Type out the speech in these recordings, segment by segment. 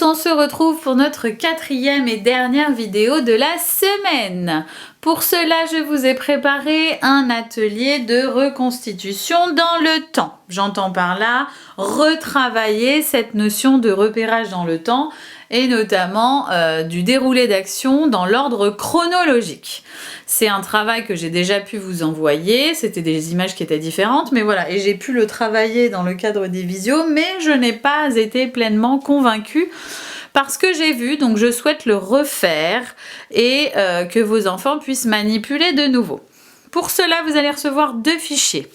on se retrouve pour notre quatrième et dernière vidéo de la semaine. Pour cela, je vous ai préparé un atelier de reconstitution dans le temps. J'entends par là retravailler cette notion de repérage dans le temps et notamment du déroulé d'action dans l'ordre chronologique. C'est un travail que j'ai déjà pu vous envoyer, c'était des images qui étaient différentes, mais voilà, et j'ai pu le travailler dans le cadre des visios, mais je n'ai pas été pleinement convaincue parce que j'ai vu, donc je souhaite le refaire et que vos enfants puissent manipuler de nouveau. Pour cela, vous allez recevoir deux fichiers.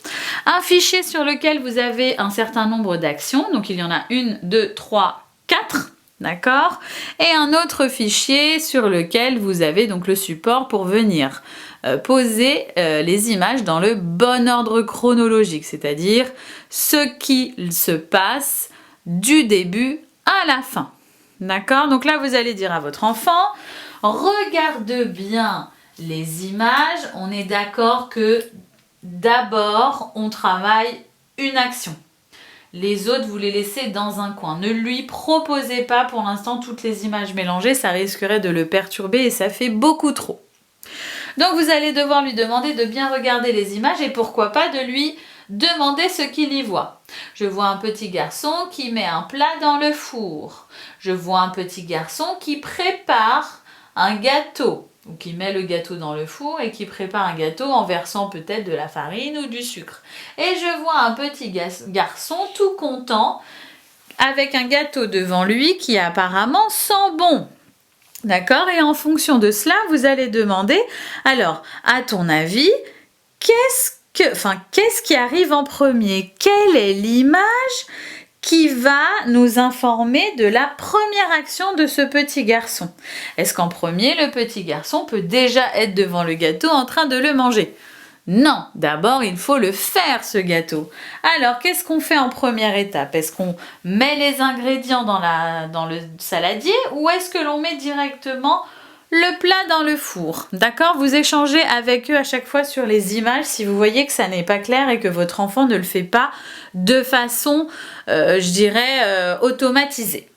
Un fichier sur lequel vous avez un certain nombre d'actions, donc il y en a 1, 2, 3, 4. D'accord? Et un autre fichier sur lequel vous avez donc le support pour venir poser les images dans le bon ordre chronologique, c'est-à-dire ce qui se passe du début à la fin. D'accord? Donc là, vous allez dire à votre enfant, regarde bien les images. On est d'accord que d'abord, on travaille une action. Les autres, vous les laissez dans un coin. Ne lui proposez pas pour l'instant toutes les images mélangées, ça risquerait de le perturber et ça fait beaucoup trop. Donc vous allez devoir lui demander de bien regarder les images et pourquoi pas de lui demander ce qu'il y voit. Je vois un petit garçon qui met un plat dans le four. Je vois un petit garçon qui prépare un gâteau, ou qui met le gâteau dans le four et qui prépare un gâteau en versant peut-être de la farine ou du sucre. Et je vois un petit garçon tout content avec un gâteau devant lui qui apparemment sent bon. D'accord? Et en fonction de cela, vous allez demander, alors, à ton avis, qu'est-ce qui arrive en premier? Quelle est l'image qui va nous informer de la première action de ce petit garçon? Est-ce qu'en premier, le petit garçon peut déjà être devant le gâteau en train de le manger? Non, d'abord il faut le faire ce gâteau. Alors qu'est-ce qu'on fait en première étape? Est-ce qu'on met les ingrédients dans le saladier ou est-ce que l'on met directement le plat dans le four? D'accord? Vous échangez avec eux à chaque fois sur les images si vous voyez que ça n'est pas clair et que votre enfant ne le fait pas de façon, je dirais, automatisée.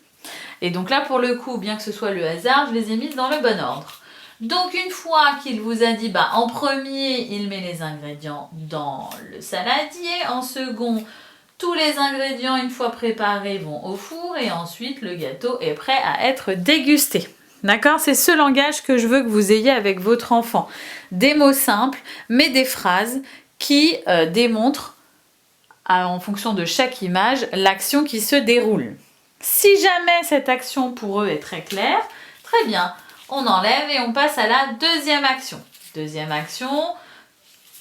Et donc là, pour le coup, bien que ce soit le hasard, je les ai mises dans le bon ordre. Donc une fois qu'il vous a dit, en premier, il met les ingrédients dans le saladier. En second, tous les ingrédients, une fois préparés, vont au four. Et ensuite, le gâteau est prêt à être dégusté. D'accord? C'est ce langage que je veux que vous ayez avec votre enfant. Des mots simples, mais des phrases qui démontrent, en fonction de chaque image, l'action qui se déroule. Si jamais cette action pour eux est très claire, très bien, on enlève et on passe à la deuxième action. Deuxième action,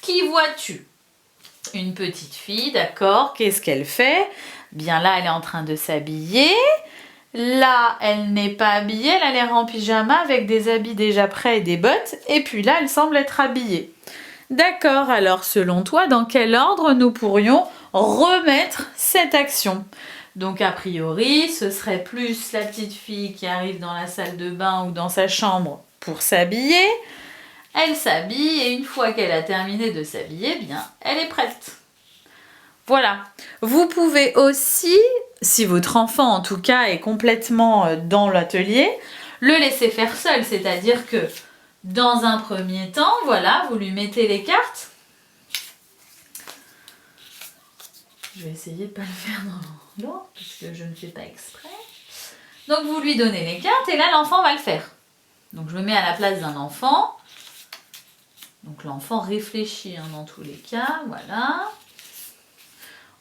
qui vois-tu? Une petite fille, d'accord, qu'est-ce qu'elle fait? Bien là, elle est en train de s'habiller. Là, elle n'est pas habillée, elle a l'air en pyjama avec des habits déjà prêts et des bottes. Et puis là, elle semble être habillée. D'accord, alors selon toi, dans quel ordre nous pourrions remettre cette action? Donc a priori, ce serait plus la petite fille qui arrive dans la salle de bain ou dans sa chambre pour s'habiller. Elle s'habille et une fois qu'elle a terminé de s'habiller, bien, elle est prête. Voilà. Vous pouvez aussi, si votre enfant en tout cas est complètement dans l'atelier, le laisser faire seul, c'est-à-dire que dans un premier temps, voilà, vous lui mettez les cartes. Je vais essayer de ne pas le faire dans l'ordre, parce que je ne fais pas exprès. Donc vous lui donnez les cartes et là l'enfant va le faire. Donc je me mets à la place d'un enfant. Donc l'enfant réfléchit dans tous les cas, voilà.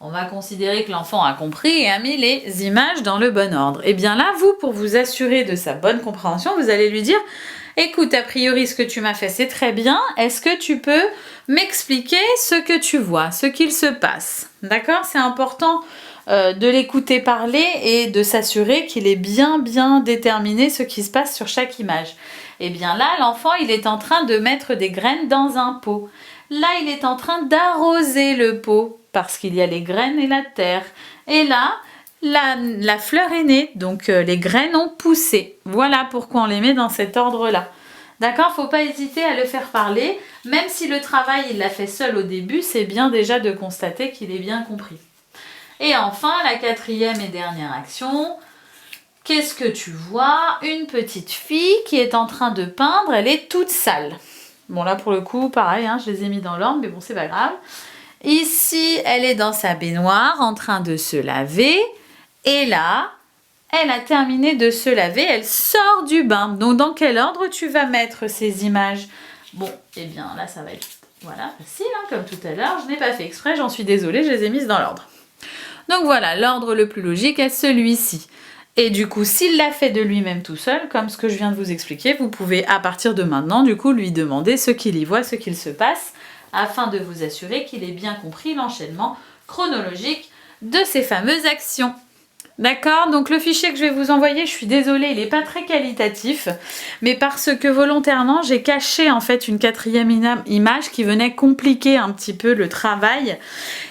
On va considérer que l'enfant a compris et a mis les images dans le bon ordre. Et bien là, vous, pour vous assurer de sa bonne compréhension, vous allez lui dire « Écoute, a priori, ce que tu m'as fait, c'est très bien. Est-ce que tu peux m'expliquer ce que tu vois, ce qu'il se passe ?» D'accord? C'est important de l'écouter parler et de s'assurer qu'il est bien déterminé ce qui se passe sur chaque image. Et bien là, l'enfant, il est en train de mettre des graines dans un pot. Là, il est en train d'arroser le pot parce qu'il y a les graines et la terre. Et là, la fleur est née, donc les graines ont poussé. Voilà pourquoi on les met dans cet ordre-là. D'accord? Faut pas hésiter à le faire parler. Même si le travail, il l'a fait seul au début, c'est bien déjà de constater qu'il est bien compris. Et enfin, la quatrième et dernière action, Qu'est-ce que tu vois? Une petite fille qui est en train de peindre, elle est toute sale. Bon là pour le coup, pareil, hein, je les ai mis dans l'ordre, mais bon c'est pas grave. Ici, elle est dans sa baignoire en train de se laver. Et là, elle a terminé de se laver, elle sort du bain. Donc dans quel ordre tu vas mettre ces images? Bon, eh bien là ça va être voilà, facile, hein, comme tout à l'heure. Je n'ai pas fait exprès, j'en suis désolée, je les ai mises dans l'ordre. Donc voilà, l'ordre le plus logique est celui-ci. Et du coup, s'il l'a fait de lui-même tout seul, comme ce que je viens de vous expliquer, vous pouvez à partir de maintenant, du coup, lui demander ce qu'il y voit, ce qu'il se passe, afin de vous assurer qu'il ait bien compris l'enchaînement chronologique de ces fameuses actions. D'accord, donc le fichier que je vais vous envoyer, je suis désolée, il n'est pas très qualitatif, mais parce que volontairement, j'ai caché en fait une quatrième image qui venait compliquer un petit peu le travail.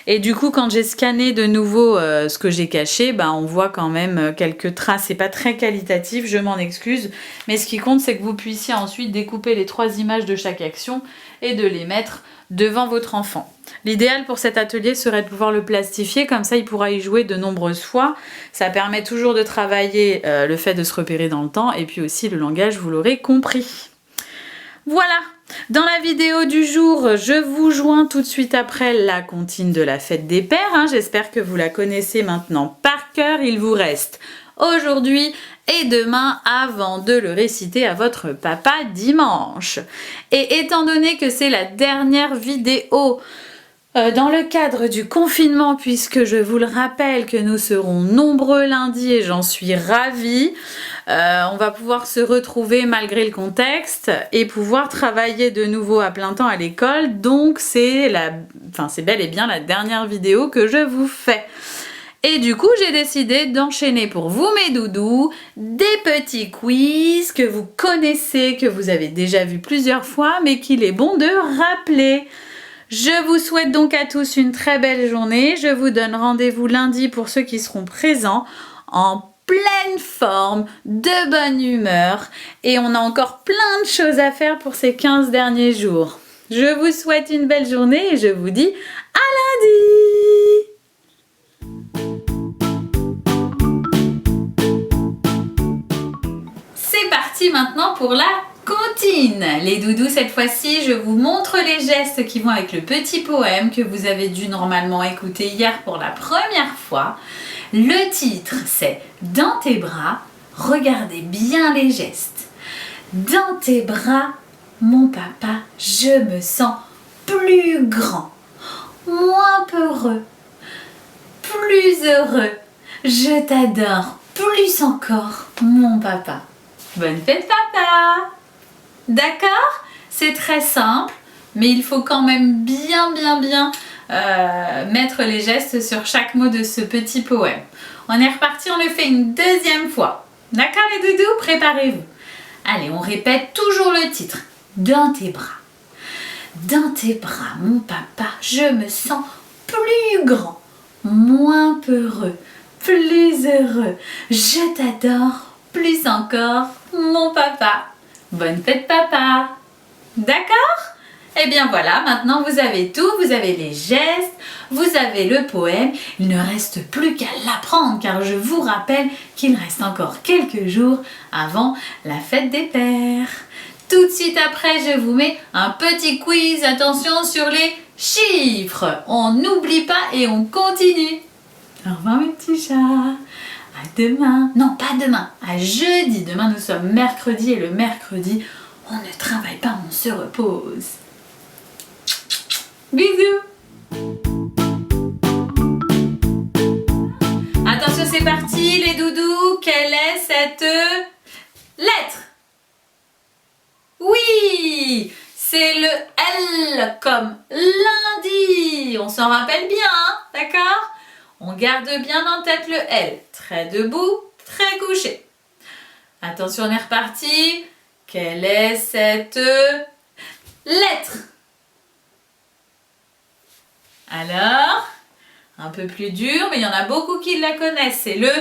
Et du coup, quand j'ai scanné de nouveau ce que j'ai caché, ben, on voit quand même quelques traces. C'est pas très qualitatif, je m'en excuse, mais ce qui compte, c'est que vous puissiez ensuite découper les 3 images de chaque action et de les mettre devant votre enfant. L'idéal pour cet atelier serait de pouvoir le plastifier, comme ça il pourra y jouer de nombreuses fois. Ça permet toujours de travailler le fait de se repérer dans le temps et puis aussi le langage, vous l'aurez compris. Voilà, dans la vidéo du jour, je vous joins tout de suite après la comptine de la fête des pères. Hein. J'espère que vous la connaissez maintenant par cœur. Il vous reste aujourd'hui et demain avant de le réciter à votre papa dimanche. Et étant donné que c'est la dernière vidéo dans le cadre du confinement, puisque je vous le rappelle que nous serons nombreux lundi et j'en suis ravie, on va pouvoir se retrouver malgré le contexte et pouvoir travailler de nouveau à plein temps à l'école. Donc c'est bel et bien la dernière vidéo que je vous fais. Et du coup, j'ai décidé d'enchaîner pour vous, mes doudous, des petits quiz que vous connaissez, que vous avez déjà vu plusieurs fois, mais qu'il est bon de rappeler. Je vous souhaite donc à tous une très belle journée. Je vous donne rendez-vous lundi pour ceux qui seront présents en pleine forme, de bonne humeur. Et on a encore plein de choses à faire pour ces 15 derniers jours. Je vous souhaite une belle journée et je vous dis à lundi! C'est parti maintenant pour la comptine. Les doudous, cette fois-ci, je vous montre les gestes qui vont avec le petit poème que vous avez dû normalement écouter hier pour la première fois. Le titre, c'est « Dans tes bras ». Regardez bien les gestes. Dans tes bras, mon papa, je me sens plus grand, moins peureux, plus heureux. Je t'adore plus encore, mon papa. Bonne fête, papa! D'accord? C'est très simple, mais il faut quand même bien mettre les gestes sur chaque mot de ce petit poème. On est reparti, on le fait une deuxième fois. D'accord les doudous? Préparez-vous. Allez, on répète toujours le titre. Dans tes bras. Dans tes bras, mon papa, je me sens plus grand, moins peureux, plus heureux. Je t'adore plus encore, mon papa. Bonne fête, papa! D'accord? Eh bien voilà, maintenant vous avez tout, vous avez les gestes, vous avez le poème. Il ne reste plus qu'à l'apprendre car je vous rappelle qu'il reste encore quelques jours avant la fête des pères. Tout de suite après, je vous mets un petit quiz. Attention sur les chiffres. On n'oublie pas et on continue. Au revoir mes petits chats. À demain. Non, pas demain. À jeudi. Demain, nous sommes mercredi et le mercredi, on ne travaille pas, on se repose. Bisous. Attention, c'est parti, les doudous. Quelle est cette lettre? Oui, c'est le L comme lundi. On s'en rappelle bien, hein, d'accord? On garde bien en tête le L. Très debout, très couché. Attention, on est reparti. Quelle est cette lettre? Alors, un peu plus dur, mais il y en a beaucoup qui la connaissent. C'est le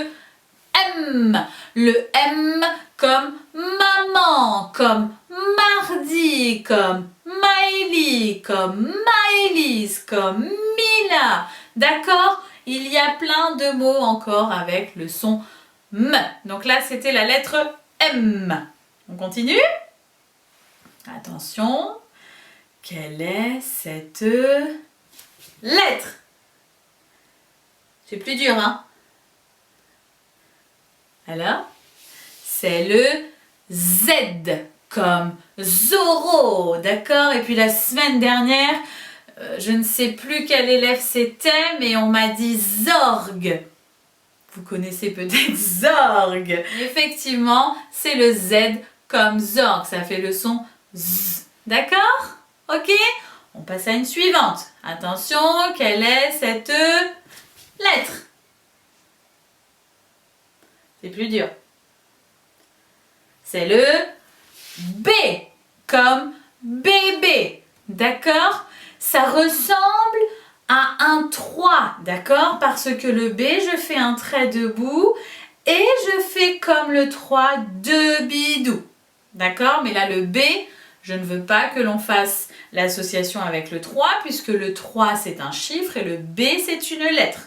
M. Le M comme maman, comme mardi, comme Maëlie, comme Maëlys, comme Mila. D'accord? Il y a plein de mots encore avec le son M. Donc là, c'était la lettre M. On continue? Attention. Quelle est cette lettre? C'est plus dur, hein? Alors? C'est le Z, comme Zorro, d'accord? Et puis la semaine dernière, je ne sais plus quel élève c'était, mais on m'a dit Zorg. Vous connaissez peut-être Zorg. Effectivement, c'est le Z comme Zorg, ça fait le son Z, d'accord? Ok? On passe à une suivante. Attention, quelle est cette lettre? C'est plus dur. C'est le B, comme bébé, d'accord? Ça ressemble à un 3, d'accord? Parce que le B, je fais un trait debout et je fais comme le 3 de bidou, d'accord? Mais là, le B, je ne veux pas que l'on fasse l'association avec le 3 puisque le 3, c'est un chiffre et le B, c'est une lettre.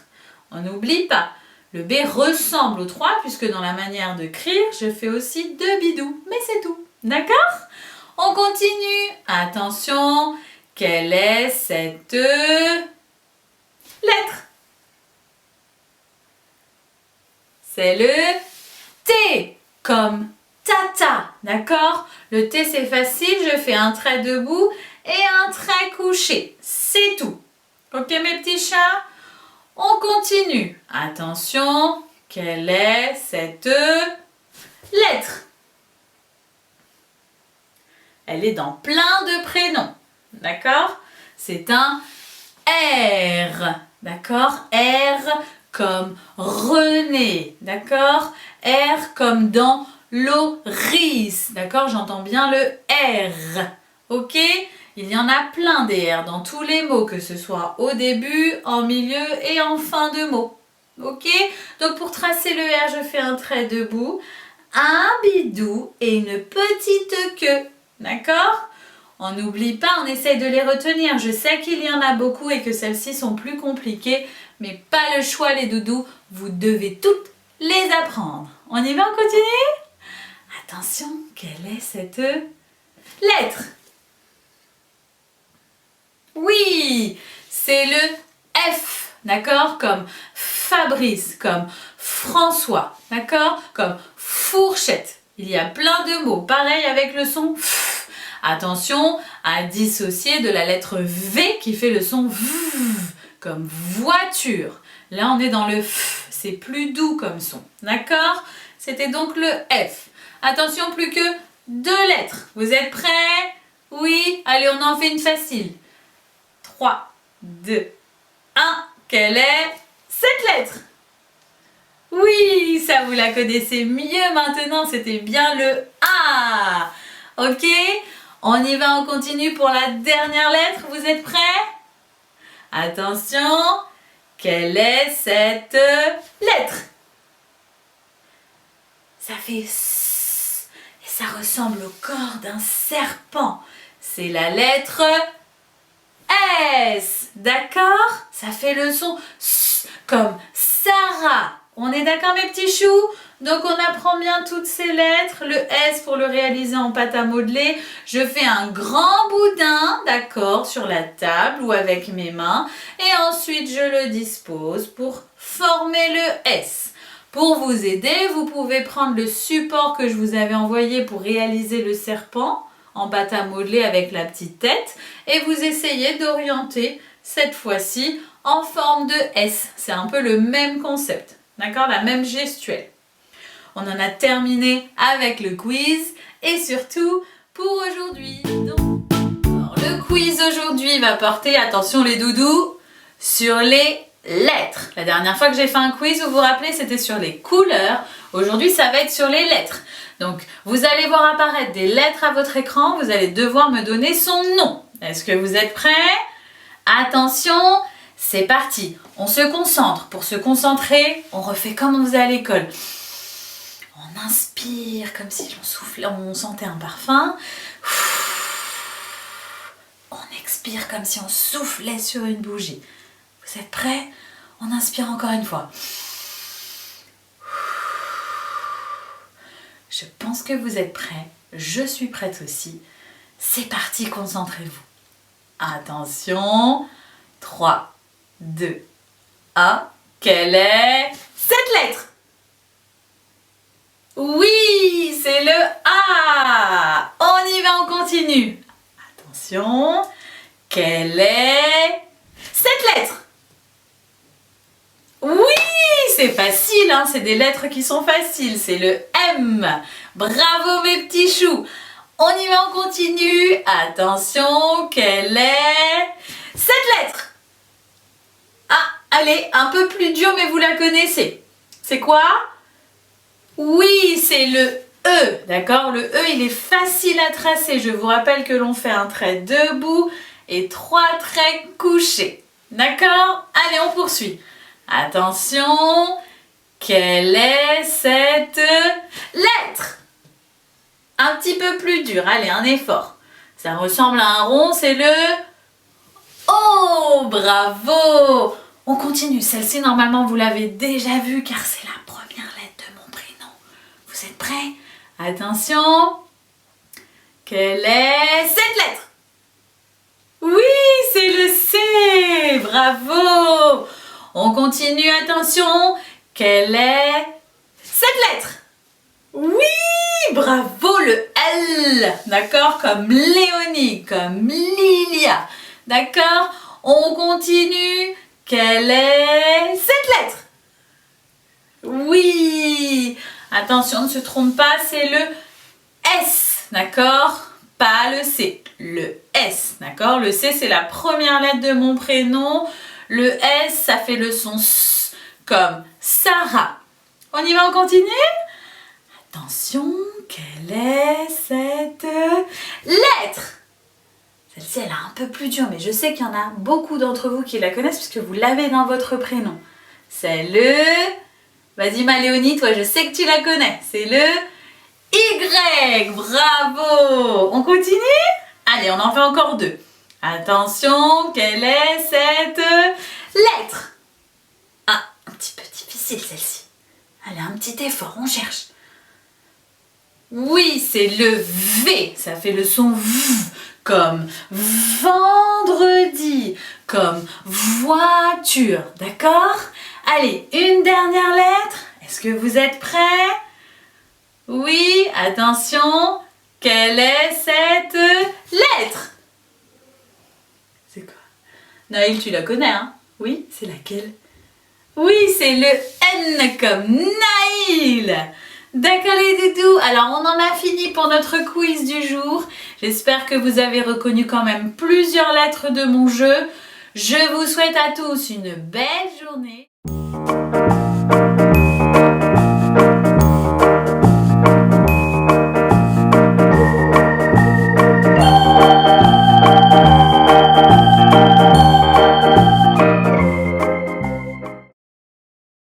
On n'oublie pas. Le B ressemble au 3 puisque dans la manière d'écrire, je fais aussi de bidou. Mais c'est tout. D'accord? On continue. Attention, quelle est cette lettre? C'est le T, comme tata. D'accord? Le T, c'est facile. Je fais un trait debout et un trait couché. C'est tout. Ok, mes petits chats? On continue. Attention, quelle est cette lettre? Elle est dans plein de prénoms. D'accord? C'est un R. D'accord? R comme René. D'accord? R comme dans Loris. D'accord? J'entends bien le R. Ok? Il y en a plein des R dans tous les mots, que ce soit au début, en milieu et en fin de mot. Ok? Donc pour tracer le R, je fais un trait debout, un bidou et une petite queue. D'accord? On n'oublie pas, on essaye de les retenir. Je sais qu'il y en a beaucoup et que celles-ci sont plus compliquées, mais pas le choix les doudous, vous devez toutes les apprendre. On y va, on continue? Attention, quelle est cette lettre? Oui, c'est le F, d'accord? Comme Fabrice, comme François, d'accord? Comme fourchette. Il y a plein de mots, pareil avec le son F. Attention à dissocier de la lettre V qui fait le son V, comme voiture. Là, on est dans le F, c'est plus doux comme son, d'accord? C'était donc le F. Attention, plus que 2 lettres. Vous êtes prêts? Oui, allez, on en fait une facile. 3, 2, 1. Quelle est cette lettre? Oui, ça vous la connaissez mieux maintenant, c'était bien le A. Ok, on y va, on continue pour la dernière lettre. Vous êtes prêts? Attention, quelle est cette lettre? Ça fait S et ça ressemble au corps d'un serpent. C'est la lettre S, d'accord? Ça fait le son S comme Sarah. On est d'accord mes petits choux? Donc on apprend bien toutes ces lettres. Le S pour le réaliser en pâte à modeler. Je fais un grand boudin, d'accord, sur la table ou avec mes mains. Et ensuite je le dispose pour former le S. Pour vous aider, vous pouvez prendre le support que je vous avais envoyé pour réaliser le serpent en pâte à modeler avec la petite tête et vous essayez d'orienter cette fois-ci en forme de S. C'est un peu le même concept, d'accord? La même gestuelle. On en a terminé avec le quiz et surtout pour aujourd'hui. Alors, le quiz aujourd'hui va porter, attention les doudous, sur les lettres. La dernière fois que j'ai fait un quiz, vous vous rappelez, c'était sur les couleurs. Aujourd'hui, ça va être sur les lettres. Donc, vous allez voir apparaître des lettres à votre écran. Vous allez devoir me donner son nom. Est-ce que vous êtes prêts? Attention, c'est parti. On se concentre. Pour se concentrer, on refait comme on faisait à l'école. On inspire comme si on soufflait, on sentait un parfum. On expire comme si on soufflait sur une bougie. Vous êtes prêts? On inspire encore une fois. Je pense que vous êtes prêts. Je suis prête aussi. C'est parti, concentrez-vous. Attention. 3, 2, 1. Quelle est cette lettre? Oui, c'est le A. On y va, on continue. Attention. Quelle est cette lettre? Oui, c'est facile, hein, c'est des lettres qui sont faciles. C'est le M. Bravo mes petits choux. On y va, on continue. Attention, quelle est cette lettre? Ah, allez, un peu plus dur, mais vous la connaissez. C'est quoi? Oui, c'est le E, d'accord? Le E, il est facile à tracer. Je vous rappelle que l'on fait un trait debout et 3 traits couchés. D'accord? Allez, on poursuit. Attention, quelle est cette lettre? Un petit peu plus dur, allez, un effort. Ça ressemble à un rond, c'est le O. Bravo! On continue, celle-ci normalement vous l'avez déjà vue car c'est la première lettre de mon prénom. Vous êtes prêts? Attention, quelle est cette lettre? Oui, c'est le C. Bravo! On continue, attention, quelle est cette lettre? Oui, bravo, le L, d'accord, comme Léonie, comme Lilia, d'accord? On continue, quelle est cette lettre? Oui, attention, ne se trompe pas, c'est le S, d'accord? Pas le C, le S, d'accord? Le C, c'est la première lettre de mon prénom. Le S, ça fait le son S, comme Sarah. On y va, on continue? Attention, quelle est cette lettre? Celle-ci, elle est un peu plus dure, mais je sais qu'il y en a beaucoup d'entre vous qui la connaissent puisque vous l'avez dans votre prénom. C'est le... Vas-y ma Léonie, toi je sais que tu la connais. C'est le Y. Bravo! On continue? Allez, on en fait encore 2. Attention, quelle est cette lettre? Ah, un petit peu difficile celle-ci. Allez, un petit effort, on cherche. Oui, c'est le V. Ça fait le son V, comme vendredi, comme voiture. D'accord? Allez, une dernière lettre. Est-ce que vous êtes prêts? Oui, attention. Quelle est cette lettre? C'est quoi? Naïl, tu la connais, hein? Oui, c'est laquelle? Oui, c'est le N comme Naïl. D'accord les doudous, alors on en a fini pour notre quiz du jour. J'espère que vous avez reconnu quand même plusieurs lettres de mon jeu. Je vous souhaite à tous une belle journée.